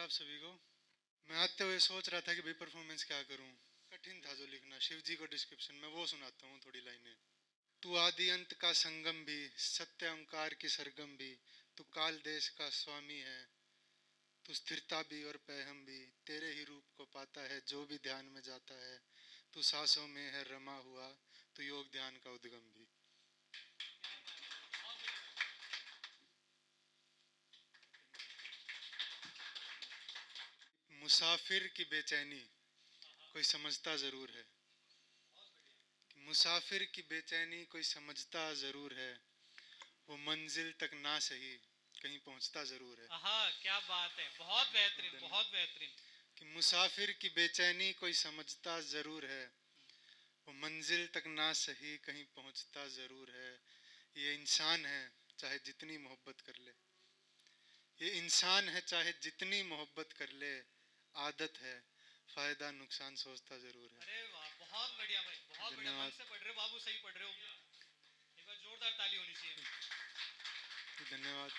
आप सभी को। मैं आते हुए सोच रहा था कि भाई परफॉर्मेंस क्या करूं। कठिन था जो लिखना शिव जी को डिस्क्रिप्शन में, वो सुनाता हूँ थोड़ी लाइनें। तू आदि अंत का संगम भी, सत्य ओंकार की सरगम भी, तू काल देश का स्वामी है, तू स्थिरता भी और पैहम भी, तेरे ही रूप को पाता है जो भी ध्यान में जाता है, तू सांसों में है रमा हुआ, तू योग ध्यान का उद्गम भी। मुसाफिर की बेचैनी कोई समझता जरूर है, मुसाफिर की बेचैनी कोई समझता जरूर है, वो मंजिल तक ना सही कहीं पहुंचता जरूर है। हाँ, क्या बात है, बहुत बेहतरीन, बहुत बेहतरीन। कि मुसाफिर की बेचैनी कोई समझता जरूर है, वो मंजिल तक ना सही कहीं पहुंचता जरूर है। ये इंसान है चाहे जितनी मोहब्बत कर ले, ये इंसान है चाहे जितनी मोहब्बत कर ले, आदत है फायदा नुकसान सोचता जरूर है। अरे वाह, बहुत बढ़िया भाई, बहुत बढ़िया। मन धन्यवाद। से पढ़ रहे हो बाबू, सही पढ़ रहे हो। एक बार जोरदार ताली होनी चाहिए। धन्यवाद।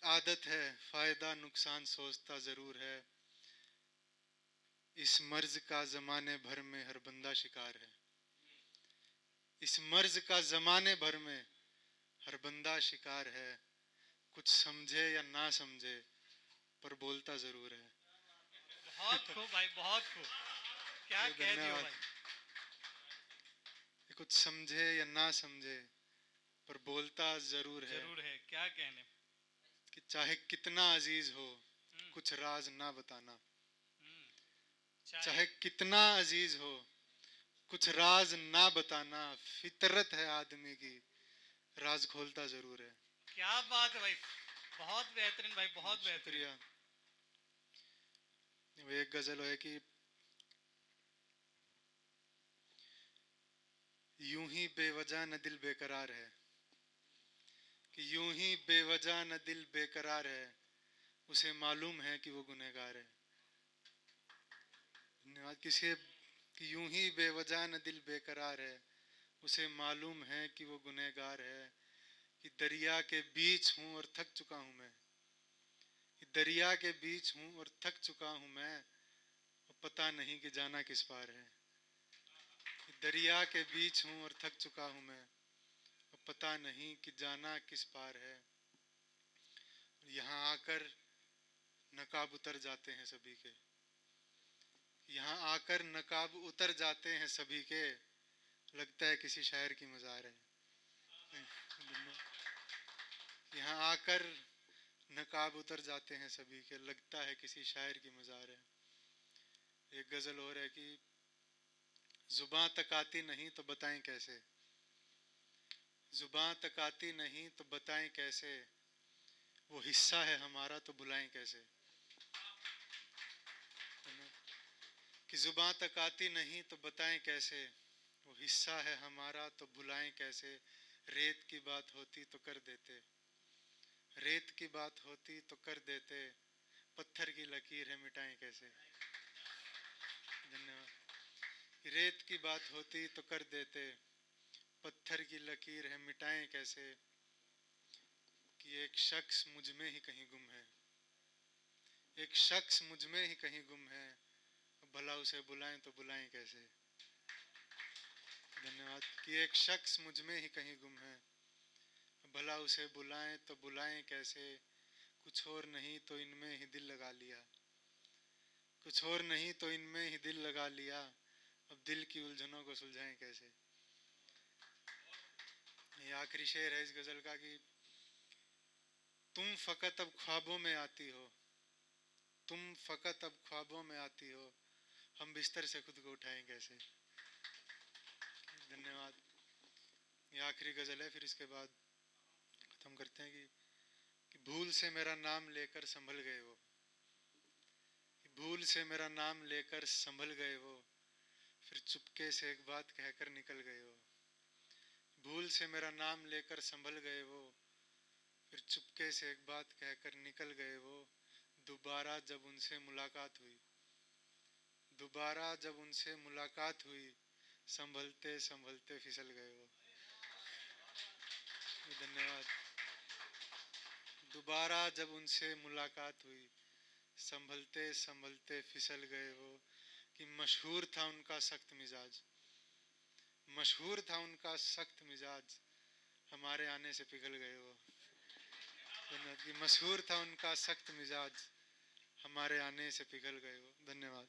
आदत है फायदा नुकसान सोचता जरूर है, इस मर्ज का जमाने भर में हर बंदा शिकार है, इस मर्ज का जमाने भर में हर बंदा शिकार है, कुछ समझे या ना समझे पर बोलता जरूर है। बहुत खूब भाई, बहुत खूब। क्या कह दियो धन्यवाद। भाई। कुछ समझे या ना समझे पर बोलता जरूर है, जरूर है, क्या कहने। कि चाहे कितना अजीज हो हम्म, कुछ राज ना बताना, हम्म, चाहे कितना अजीज हो कुछ राज ना बताना, फितरत है आदमी की राज खोलता जरूर है। क्या बात है भाई, बहुत बेहतरीन भाई, बहुत बेहतरीन। शुक्रिया। वो एक गजल है कि यूं ही बेवजह न दिल बेकरार है, कि यूं ही बेवजह न दिल बेकरार है, उसे मालूम है कि वो गुनहगार है। धन्यवाद। किसी कि यूं ही बेवजह न दिल बेकरार है, उसे मालूम है कि वो गुनहगार है। कि दरिया के बीच हूँ और थक चुका हूँ मैं, कि दरिया के बीच हूँ और थक चुका हूँ मैं, और पता नहीं कि जाना किस पार है। कि दरिया के बीच हूँ और थक चुका हूँ मैं, और पता नहीं कि जाना किस पार है। यहाँ आकर नकाब उतर जाते हैं सभी के, यहाँ आकर नकाब उतर जाते हैं सभी के, लगता है किसी शायर की मज़ार है। यहाँ आकर नकाब उतर जाते हैं सभी के, लगता है किसी शायर की मज़ार है। एक गज़ल और है कि जुबां तक आती नहीं तो बताएं कैसे, जुबां तक आती नहीं तो बताएं कैसे, वो हिस्सा है हमारा तो भुलाएं कैसे। कि जुबां तक आती नहीं तो बताएं कैसे, वो हिस्सा है हमारा तो भुलाएं कैसे। रेत की बात होती तो कर देते, रेत की बात होती तो कर देते, पत्थर की लकीर है मिटाएं कैसे। धन्यवाद। रेत की बात होती तो कर देते, पत्थर की लकीर है मिटाएं कैसे। कि एक शख्स मुझ में ही कहीं गुम है, एक शख्स मुझ में ही कहीं गुम है, भला उसे बुलाएं तो बुलाएं कैसे। धन्यवाद। कि एक शख्स मुझ में ही कहीं गुम है, भला उसे बुलाएं तो बुलाएं कैसे। कुछ और नहीं तो इनमें ही दिल लगा लिया, कुछ और नहीं तो इनमें ही दिल लगा लिया, अब दिल की उलझनों को सुलझाएं कैसे। ये आखिरी शेर है इस गज़ल का कि तुम फ़कत अब ख्वाबों में आती हो, तुम फ़कत अब ख्वाबों में आती हो, हम बिस्तर से खुद को उठाएं कैसे। धन्यवाद। ये आखिरी गज़ल है, फिर इसके बाद ख़त्म करते हैं कि भूल से मेरा नाम लेकर संभल गए वो, कि भूल से मेरा नाम लेकर संभल गए वो, फिर चुपके से एक बात कहकर निकल गए वो। भूल से मेरा नाम लेकर संभल गए वो, फिर चुपके से एक बात कहकर निकल गए वो। दोबारा जब उनसे मुलाकात हुई, दोबारा जब उनसे मुलाकात हुई, संभलते संभलते फिसल गए वो। धन्यवाद। दोबारा जब उनसे मुलाकात हुई, संभलते संभलते फिसल गए वो, कि मशहूर था उनका सख्त मिजाज, मशहूर था उनका सख्त मिजाज, हमारे आने से पिघल गए वो। धन्यवाद। कि मशहूर था उनका सख्त मिजाज, हमारे आने से पिघल गए वो। धन्यवाद।